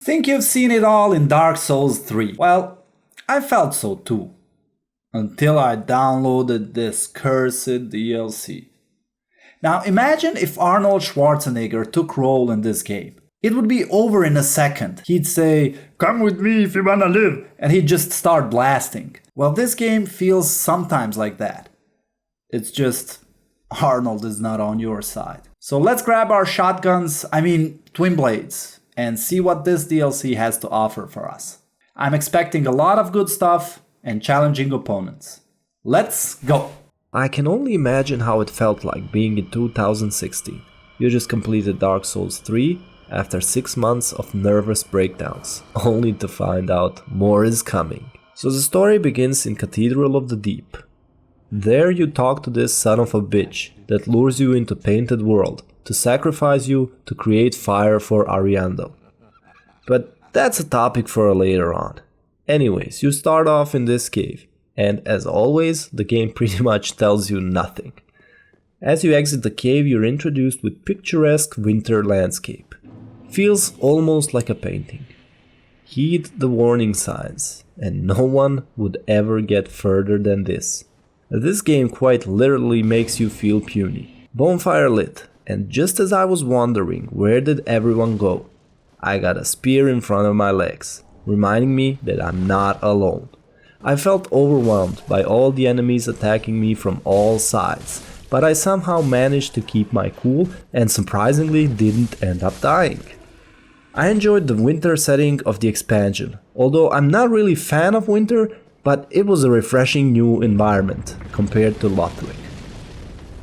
Think you've seen it all in Dark Souls 3. Well, I felt so too. Until I downloaded this cursed DLC. Now imagine if Arnold Schwarzenegger took role in this game. It would be over in a second. He'd say, "Come with me if you wanna live," and he'd just start blasting. Well, this game feels sometimes like that. It's just Arnold is not on your side. So let's grab our shotguns, twin blades, and see what this DLC has to offer for us. I'm expecting a lot of good stuff and challenging opponents. Let's go! I can only imagine how it felt like being in 2016. You just completed Dark Souls 3 after 6 months of nervous breakdowns, only to find out more is coming. So the story begins in Cathedral of the Deep. There you talk to this son of a bitch that lures you into Painted World to sacrifice you to create fire for Ariandel. But that's a topic for later on. Anyways, you start off in this cave, and as always, the game pretty much tells you nothing. As you exit the cave, you're introduced with picturesque winter landscape. Feels almost like a painting. Heed the warning signs, and no one would ever get further than this. This game quite literally makes you feel puny. Bonfire lit, and just as I was wondering where did everyone go, I got a spear in front of my legs, reminding me that I'm not alone. I felt overwhelmed by all the enemies attacking me from all sides, but I somehow managed to keep my cool and surprisingly didn't end up dying. I enjoyed the winter setting of the expansion, although I'm not really a fan of winter, but it was a refreshing new environment compared to Lothric.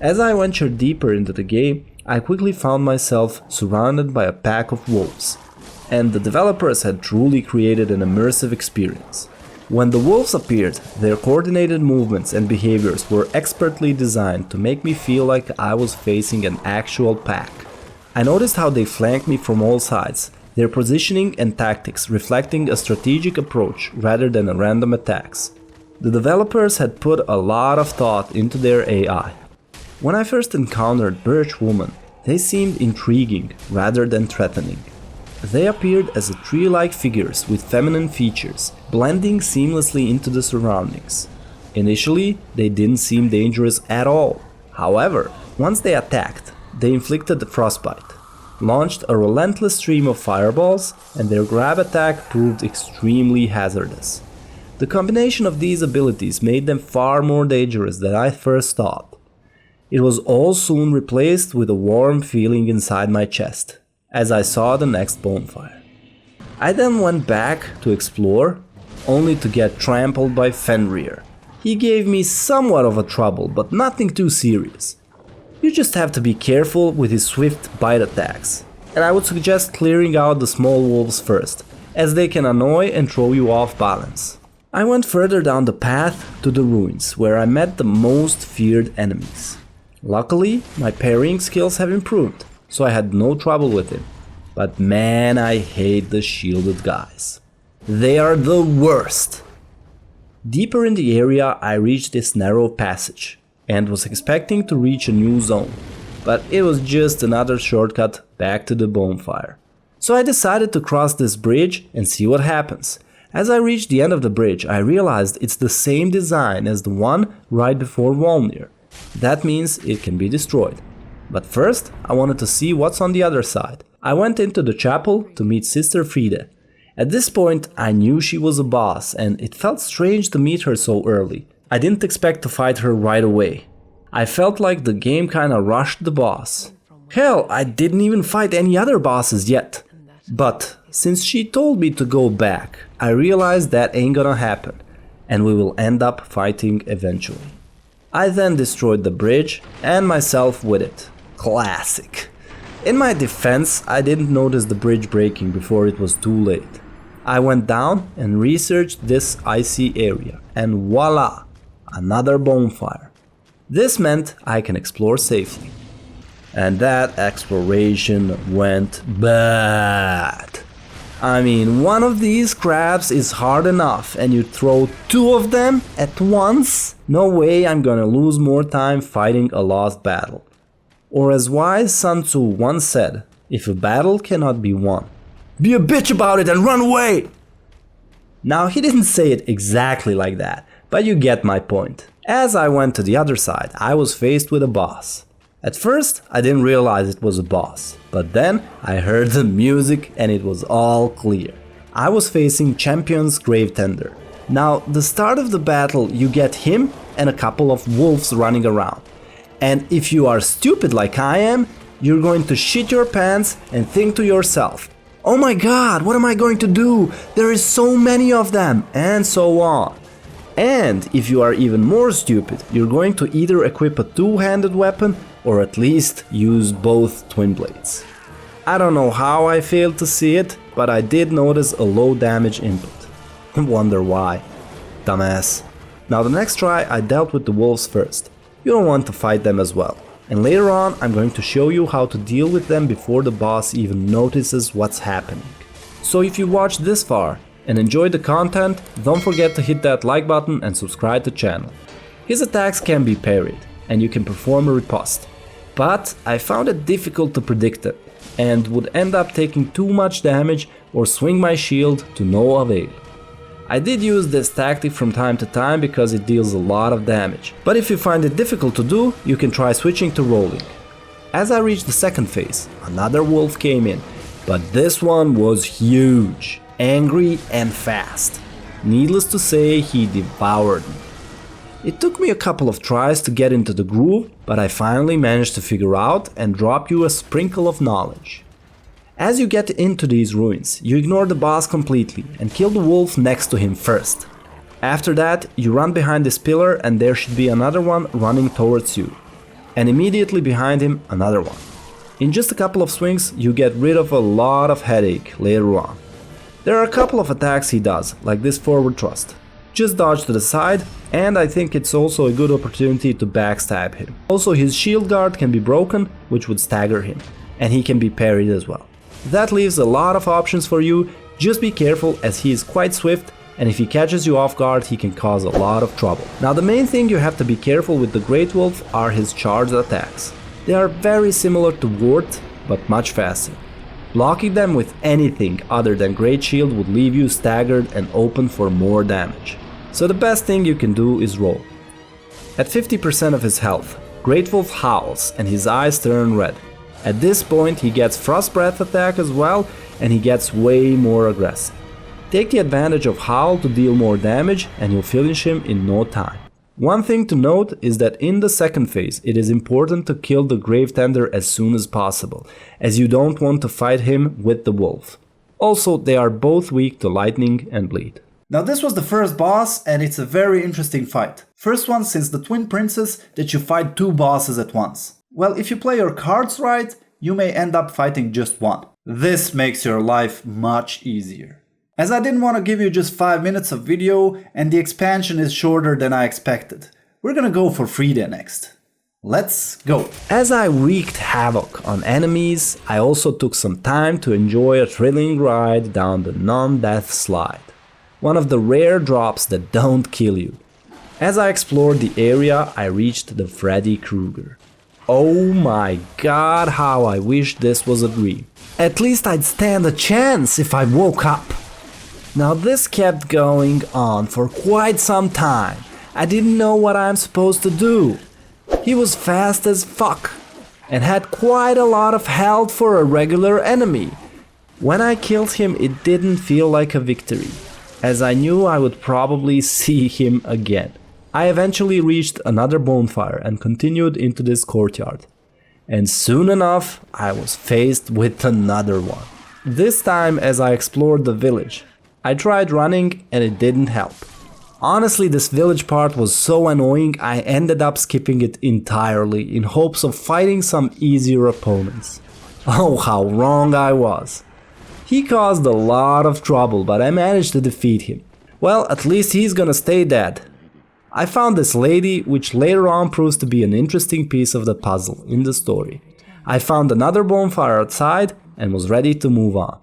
As I ventured deeper into the game, I quickly found myself surrounded by a pack of wolves, and the developers had truly created an immersive experience. When the wolves appeared, their coordinated movements and behaviors were expertly designed to make me feel like I was facing an actual pack. I noticed how they flanked me from all sides, their positioning and tactics reflecting a strategic approach rather than random attacks. The developers had put a lot of thought into their AI. When I first encountered Birch Woman, they seemed intriguing rather than threatening. They appeared as tree-like figures with feminine features, blending seamlessly into the surroundings. Initially, they didn't seem dangerous at all. However, once they attacked, they inflicted frostbite, launched a relentless stream of fireballs, and their grab attack proved extremely hazardous. The combination of these abilities made them far more dangerous than I first thought. It was all soon replaced with a warm feeling inside my chest, as I saw the next bonfire. I then went back to explore, only to get trampled by Fenrir. He gave me somewhat of a trouble, but nothing too serious. You just have to be careful with his swift bite attacks, and I would suggest clearing out the small wolves first, as they can annoy and throw you off balance. I went further down the path to the ruins, where I met the most feared enemies. Luckily, my parrying skills have improved, so I had no trouble with him. But man, I hate the shielded guys. They are the worst! Deeper in the area, I reached this narrow passage, and was expecting to reach a new zone, but it was just another shortcut back to the bonfire. So I decided to cross this bridge and see what happens. As I reached the end of the bridge, I realized it's the same design as the one right before Volnir. That means it can be destroyed. But first, I wanted to see what's on the other side. I went into the chapel to meet Sister Friede. At this point, I knew she was a boss, and it felt strange to meet her so early. I didn't expect to fight her right away. I felt like the game kinda rushed the boss. Hell, I didn't even fight any other bosses yet. But since she told me to go back, I realized that ain't gonna happen, and we will end up fighting eventually. I then destroyed the bridge, and myself with it. Classic. In my defense, I didn't notice the bridge breaking before it was too late. I went down and researched this icy area, and voila! Another bonfire. This meant I can explore safely. And that exploration went bad. One of these crabs is hard enough, and you throw two of them at once? No way I'm gonna lose more time fighting a lost battle. Or as wise Sun Tzu once said, if a battle cannot be won, Be a bitch about it and run away! Now he didn't say it exactly like that, but you get my point. As I went to the other side, I was faced with a boss. At first, I didn't realize it was a boss, but then I heard the music and it was all clear. I was facing Champion's Gravetender. Now, the start of the battle, you get him and a couple of wolves running around. And if you are stupid like I am, you're going to shit your pants and think to yourself, oh my god, what am I going to do? There is so many of them, and so on. And if you are even more stupid, you're going to either equip a two-handed weapon or at least use both twin blades. I don't know how I failed to see it, but I did notice a low damage input. Wonder why. Dumbass. Now the next try I dealt with the wolves first. You don't want to fight them as well. And later on I'm going to show you how to deal with them before the boss even notices what's happening. So if you watched this far and enjoyed the content, don't forget to hit that like button and subscribe to the channel. His attacks can be parried and you can perform a riposte. But I found it difficult to predict it and would end up taking too much damage or swing my shield to no avail. I did use this tactic from time to time because it deals a lot of damage, but if you find it difficult to do, you can try switching to rolling. As I reached the second phase, another wolf came in, but this one was huge, angry and fast. Needless to say, he devoured me. It took me a couple of tries to get into the groove, but I finally managed to figure out and drop you a sprinkle of knowledge. As you get into these ruins, you ignore the boss completely and kill the wolf next to him first. After that, you run behind this pillar and there should be another one running towards you. And immediately behind him, another one. In just a couple of swings, you get rid of a lot of headache later on. There are a couple of attacks he does, like this forward thrust. Just dodge to the side, and I think it's also a good opportunity to backstab him. Also, his shield guard can be broken, which would stagger him, and he can be parried as well. That leaves a lot of options for you, just be careful as he is quite swift, and if he catches you off guard he can cause a lot of trouble. Now the main thing you have to be careful with the Great Wolf are his charged attacks. They are very similar to Ward, but much faster. Blocking them with anything other than Great Shield would leave you staggered and open for more damage. So the best thing you can do is roll. At 50% of his health, Great Wolf howls and his eyes turn red. At this point he gets Frost Breath attack as well and he gets way more aggressive. Take the advantage of Howl to deal more damage and you'll finish him in no time. One thing to note is that in the second phase it is important to kill the Gravetender as soon as possible, as you don't want to fight him with the wolf. Also, they are both weak to lightning and bleed. Now this was the first boss and it's a very interesting fight. First one since the Twin Princes that you fight two bosses at once. Well, if you play your cards right, you may end up fighting just one. This makes your life much easier. As I didn't want to give you just 5 minutes of video and the expansion is shorter than I expected, we're gonna go for Friede next. Let's go! As I wreaked havoc on enemies, I also took some time to enjoy a thrilling ride down the non-death slide. One of the rare drops that don't kill you. As I explored the area, I reached the Freddy Krueger. Oh my god, how I wish this was a dream. At least I'd stand a chance if I woke up. Now this kept going on for quite some time. I didn't know what I'm supposed to do. He was fast as fuck and had quite a lot of health for a regular enemy. When I killed him, it didn't feel like a victory, as I knew I would probably see him again. I eventually reached another bonfire and continued into this courtyard. And soon enough, I was faced with another one. This time, as I explored the village, I tried running and it didn't help. Honestly, this village part was so annoying I ended up skipping it entirely in hopes of fighting some easier opponents. Oh, how wrong I was. He caused a lot of trouble, but I managed to defeat him. Well, at least he's gonna stay dead. I found this lady, which later on proves to be an interesting piece of the puzzle in the story. I found another bonfire outside and was ready to move on.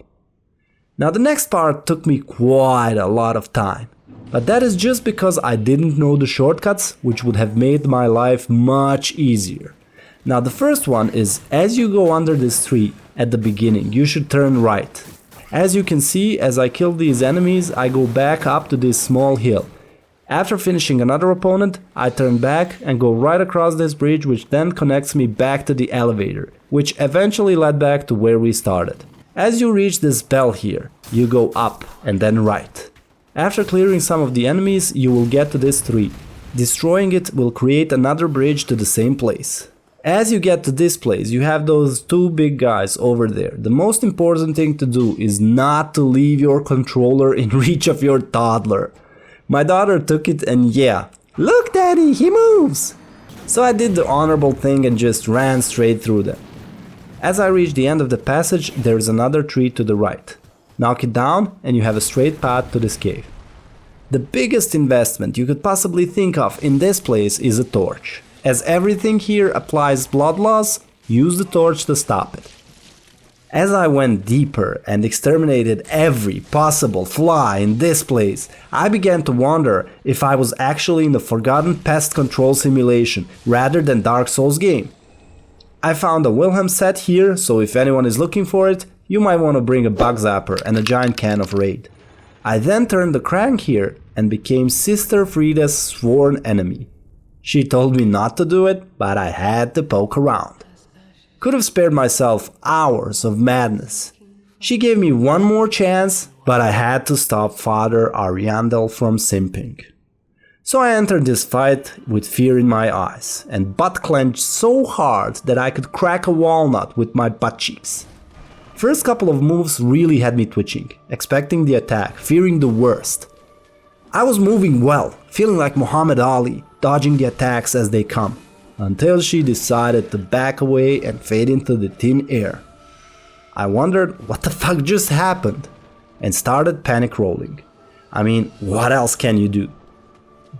Now the next part took me quite a lot of time, but that is just because I didn't know the shortcuts, which would have made my life much easier. Now the first one is, as you go under this tree at the beginning, you should turn right. As you can see, as I kill these enemies, I go back up to this small hill. After finishing another opponent, I turn back and go right across this bridge, which then connects me back to the elevator, which eventually led back to where we started. As you reach this bell here, you go up and then right. After clearing some of the enemies, you will get to this tree. Destroying it will create another bridge to the same place. As you get to this place, you have those two big guys over there. The most important thing to do is not to leave your controller in reach of your toddler. My daughter took it and yeah, look daddy, he moves! So I did the honorable thing and just ran straight through them. As I reach the end of the passage, there is another tree to the right. Knock it down and you have a straight path to this cave. The biggest investment you could possibly think of in this place is a torch. As everything here applies blood loss, use the torch to stop it. As I went deeper and exterminated every possible fly in this place, I began to wonder if I was actually in a forgotten pest control simulation rather than Dark Souls game. I found a Wilhelm set here, so if anyone is looking for it, you might want to bring a bug zapper and a giant can of Raid. I then turned the crank here and became Sister Friede's sworn enemy. She told me not to do it, but I had to poke around. Could have spared myself hours of madness. She gave me one more chance, but I had to stop Father Ariandel from simping. So I entered this fight with fear in my eyes, and butt clenched so hard that I could crack a walnut with my butt cheeks. First couple of moves really had me twitching, expecting the attack, fearing the worst. I was moving well, feeling like Muhammad Ali, dodging the attacks as they come, until she decided to back away and fade into the thin air. I wondered what the fuck just happened, and started panic rolling. I mean, what else can you do?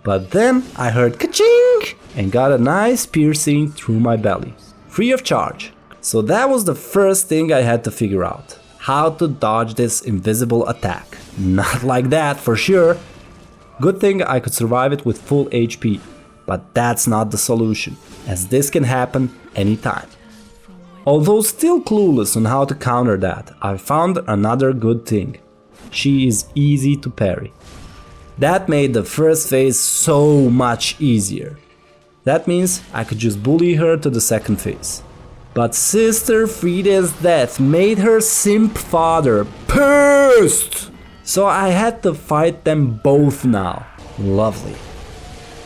But then I heard ka-ching and got a nice piercing through my belly, free of charge. So that was the first thing I had to figure out, how to dodge this invisible attack. Not like that for sure. Good thing I could survive it with full HP, but that's not the solution, as this can happen anytime. Although still clueless on how to counter that, I found another good thing. She is easy to parry. That made the first phase so much easier. That means I could just bully her to the second phase. But Sister Friede's death made her simp father pissed! So I had to fight them both now. Lovely.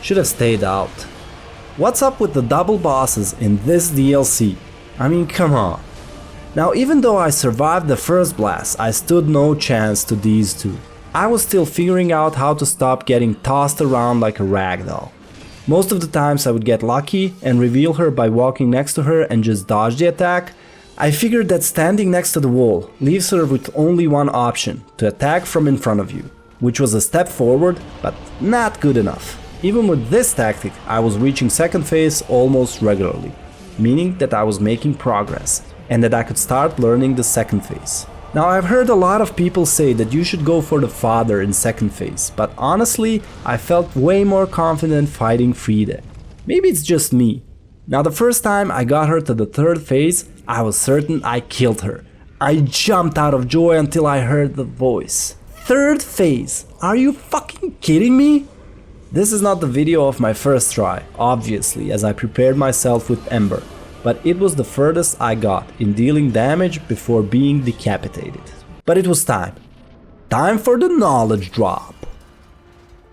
Should have stayed out. What's up with the double bosses in this DLC? I mean, come on. Now, even though I survived the first blast, I stood no chance to these two. I was still figuring out how to stop getting tossed around like a ragdoll. Most of the times I would get lucky and reveal her by walking next to her and just dodge the attack. I figured that standing next to the wall leaves her with only one option, to attack from in front of you, which was a step forward, but not good enough. Even with this tactic, I was reaching second phase almost regularly, meaning that I was making progress, and that I could start learning the second phase. Now, I've heard a lot of people say that you should go for the father in second phase, but honestly, I felt way more confident fighting Friede. Maybe it's just me. Now, the first time I got her to the third phase, I was certain I killed her. I jumped out of joy until I heard the voice. Third phase? Are you fucking kidding me? This is not the video of my first try, obviously, as I prepared myself with Ember, but it was the furthest I got in dealing damage before being decapitated. But it was time. Time for the knowledge drop.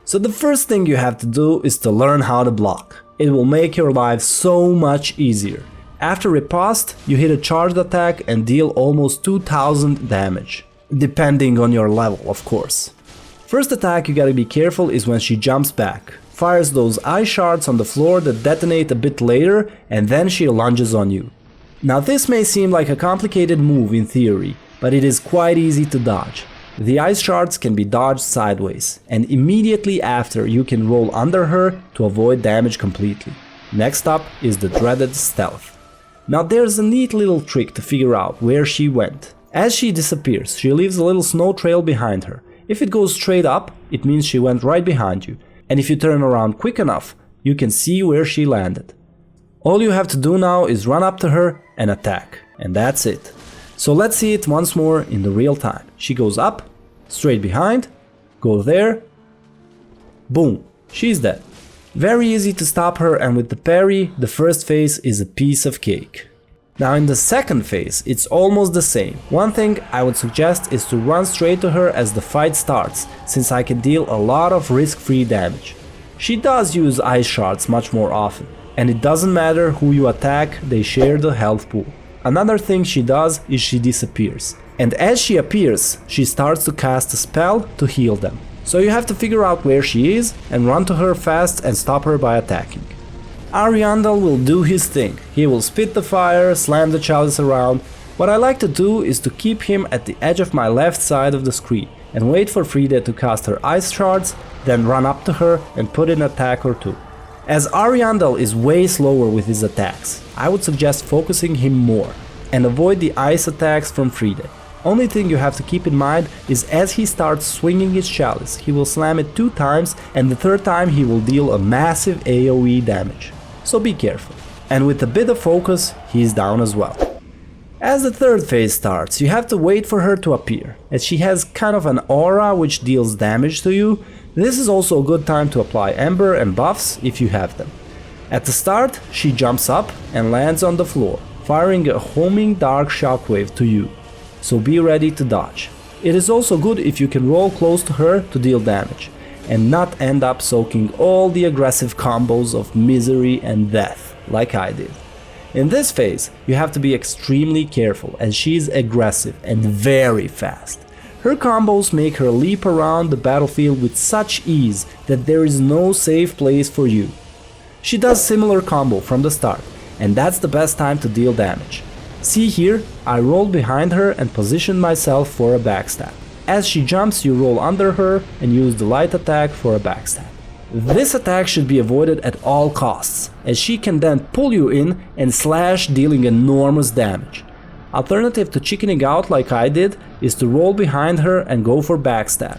So the first thing you have to do is to learn how to block. It will make your life so much easier. After riposte, you hit a charged attack and deal almost 2000 damage, depending on your level, of course. First attack you gotta be careful is when she jumps back, fires those ice shards on the floor that detonate a bit later, and then she lunges on you. Now this may seem like a complicated move in theory, but it is quite easy to dodge. The ice shards can be dodged sideways, and immediately after you can roll under her to avoid damage completely. Next up is the dreaded stealth. Now there's a neat little trick to figure out where she went. As she disappears, she leaves a little snow trail behind her. If it goes straight up, it means she went right behind you, and if you turn around quick enough, you can see where she landed. All you have to do now is run up to her and attack, and that's it. So let's see it once more in the real time. She goes up, straight behind, go there, boom, she's dead. Very easy to stop her, and with the parry, the first phase is a piece of cake. Now in the second phase, it's almost the same. One thing I would suggest is to run straight to her as the fight starts, since I can deal a lot of risk-free damage. She does use ice shards much more often, and it doesn't matter who you attack, they share the health pool. Another thing she does is she disappears, and as she appears, she starts to cast a spell to heal them. So you have to figure out where she is and run to her fast and stop her by attacking. Ariandel will do his thing. He will spit the fire, slam the chalice around. What I like to do is to keep him at the edge of my left side of the screen and wait for Friede to cast her ice shards, then run up to her and put in an attack or two. As Ariandel is way slower with his attacks, I would suggest focusing him more and avoid the ice attacks from Friede. Only thing you have to keep in mind is as he starts swinging his chalice, he will slam it 2 times and the 3rd time he will deal a massive AoE damage. So be careful. And with a bit of focus, he's down as well. As the 3rd phase starts, you have to wait for her to appear. As she has kind of an aura which deals damage to you, this is also a good time to apply Ember and buffs if you have them. At the start, she jumps up and lands on the floor, firing a homing dark shockwave to you. So be ready to dodge. It is also good if you can roll close to her to deal damage, and not end up soaking all the aggressive combos of misery and death, like I did. In this phase, you have to be extremely careful as she is aggressive and very fast. Her combos make her leap around the battlefield with such ease that there is no safe place for you. She does similar combo from the start, and that's the best time to deal damage. See here, I rolled behind her and positioned myself for a backstab. As she jumps, you roll under her and use the light attack for a backstab. This attack should be avoided at all costs, as she can then pull you in and slash, dealing enormous damage. Alternative to chickening out like I did is to roll behind her and go for backstab.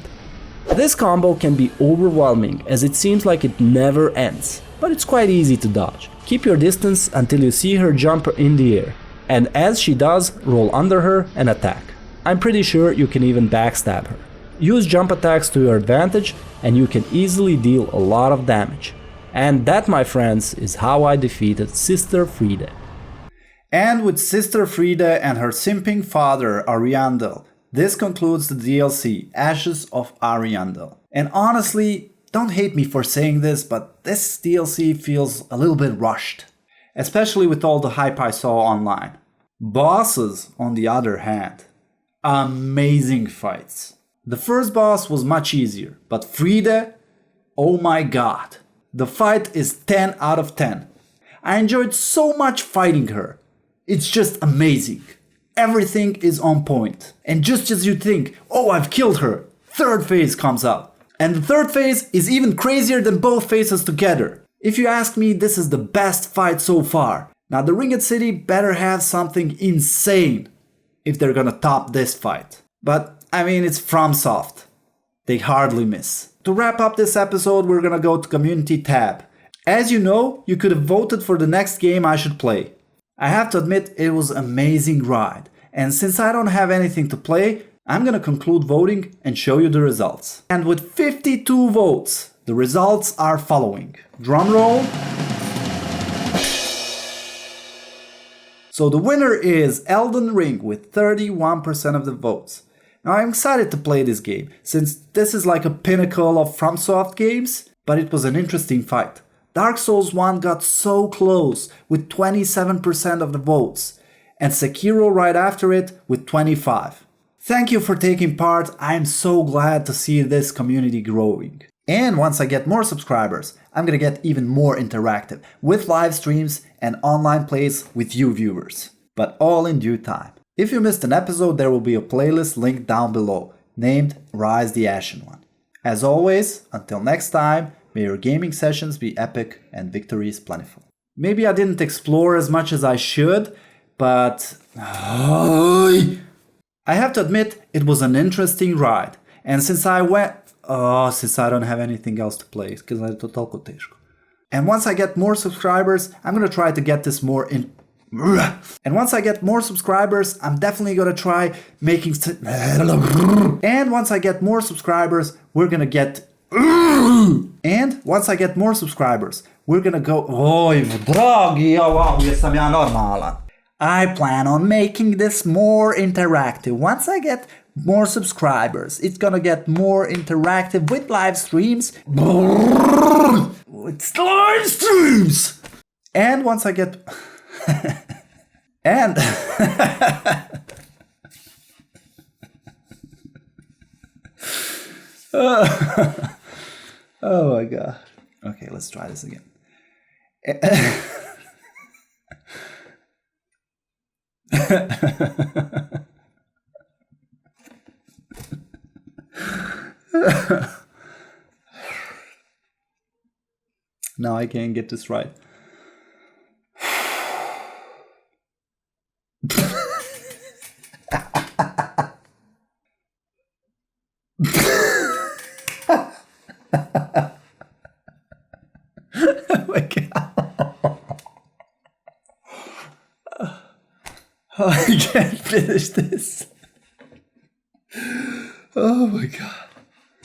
This combo can be overwhelming as it seems like it never ends, but it's quite easy to dodge. Keep your distance until you see her jump in the air, and as she does, roll under her and attack. I'm pretty sure you can even backstab her. Use jump attacks to your advantage and you can easily deal a lot of damage. And that, my friends, is how I defeated Sister Friede. And with Sister Friede and her simping father Ariandel, this concludes the DLC Ashes of Ariandel. And honestly, don't hate me for saying this, but this DLC feels a little bit rushed, especially with all the hype I saw online. Bosses, on the other hand, amazing fights. The first boss was much easier, but Friede, oh my god. The fight is 10 out of 10. I enjoyed so much fighting her. It's just amazing. Everything is on point. And just as you think, oh, I've killed her, 3rd phase comes out. And the 3rd phase is even crazier than both phases together. If you ask me, this is the best fight so far. Now the Ringed City better have something insane if they're gonna top this fight. But I mean, it's FromSoft. They hardly miss. To wrap up this episode, we're gonna go to Community tab. As you know, you could have voted for the next game I should play. I have to admit, it was an amazing ride. And since I don't have anything to play, I'm gonna conclude voting and show you the results. And with 52 votes, the results are following. Drum roll. So the winner is Elden Ring with 31% of the votes. Now I'm excited to play this game, since this is like a pinnacle of FromSoft games, but it was an interesting fight. Dark Souls 1 got so close with 27% of the votes, and Sekiro right after it with 25%. Thank you for taking part, I'm so glad to see this community growing. And once I get more subscribers, I'm gonna get even more interactive with live streams and online plays with you viewers. But all in due time. If you missed an episode, there will be a playlist linked down below, named Rise the Ashen One. As always, until next time, may your gaming sessions be epic and victories plentiful. Maybe I didn't explore as much as I should, but I have to admit it was an interesting ride. And since I don't have anything else to play, because I totalko teško. And once I get more subscribers, I'm gonna try to get this more in. And once I get more subscribers, I'm definitely gonna try making... And once I get more subscribers, we're gonna get... And once I get more subscribers, we're gonna go... Oj, dragi, wow, jesam ja normalan. I plan on making this more interactive. Once I get more subscribers, it's gonna get more interactive with live streams. It's live streams! And once I get... and... Oh my god. Okay, let's try this again. Now I can't get this right. Oh my god. Oh, I can't finish this. Oh my god.